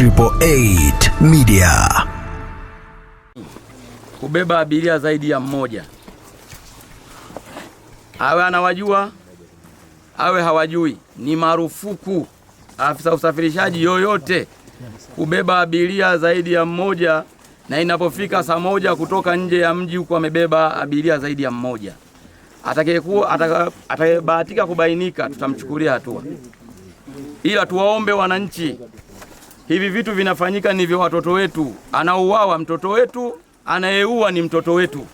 888 Media. Kubeba abiria zaidi ya mmoja, awe anawajua awe hawajui, ni marufuku afisa usafirishaji yoyote kubeba abiria zaidi ya mmoja, na inapofika saa moja kutoka nje ya mji huko amebeba abiria zaidi ya mmoja, atakayebahatika kubainika tutamchukulia hatua. Ila tuwaombe wananchi, hivi vitu vinafanyika ni vya watoto wetu. Anauawa mtoto wetu, anayeua ni mtoto wetu,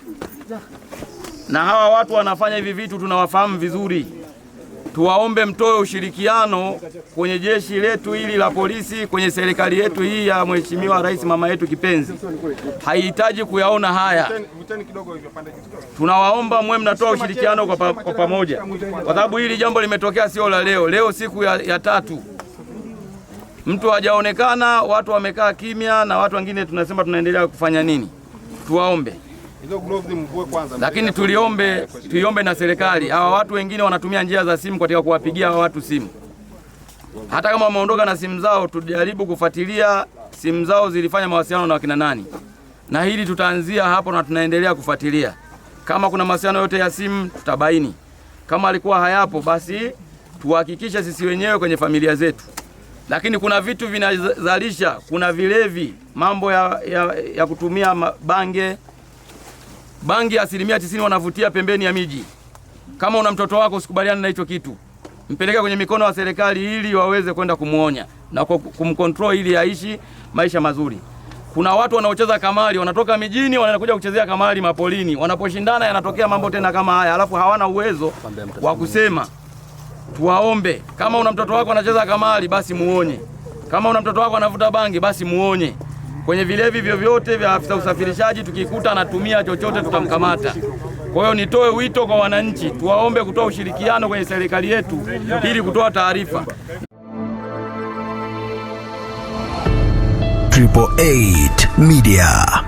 na hawa watu wanafanya hivi vitu tunawafahamu vizuri. Tuwaombe mtoe ushirikiano kwenye jeshi letu hili la polisi, kwenye serikali yetu hii ya Mheshimiwa Rais mama yetu kipenzi. Haihitaji kuyaona haya. Tunawaomba mwe mnatoa ushirikiano kwa pamoja, kwa sababu hili jambo limetokea sio la leo. Leo siku ya tatu mtu hajaonekana, watu wamekaa kimya, na watu wengine tunasema tunaendelea kufanya nini? Tuwaombe. Lakini tuiombe na serikali. Hawa watu wengine wanatumia njia za simu katika kuwapigia hawa watu simu. Hata kama wameondoka na simu zao, tujaribu kufuatilia simu zao zilifanya mawasiliano na wakina nani. Na hili tutaanzia hapo na tunaendelea kufuatilia. Kama kuna mawasiliano yote ya simu tutabaini. Kama alikuwa hayapo, basi tuhakikishe sisi wenyewe kwenye familia zetu. Lakini kuna vitu vinazalisha, kuna vilevi, mambo ya kutumia bangi 90% wanavutia pembeni ya miji. Kama una mtoto wako usikubaliane na hicho kitu. Mpeleke kwenye mikono ya serikali ili waweze kwenda kumuonya na kumcontrol ili aishi maisha mazuri. Kuna watu wanaocheza kamari, wanatoka mijini wanakuja kuchezea kamari mapolini. Wanaposhindana yanatokea mambo tena kama haya, alafu hawana uwezo wa kusema. Tuwaombe, kama una mtoto wako anacheza kamari basi muonye. Kama una mtoto wako anavuta bangi basi muonye. Kwenye vilevi vyovyote vya afisa usafirishaji tukikuta anatumia chochote tutamkamata. Kwa hiyo nitoe wito kwa wananchi, tuwaombe kutoa ushirikiano kwenye serikali yetu ili kutoa taarifa. 888 Media.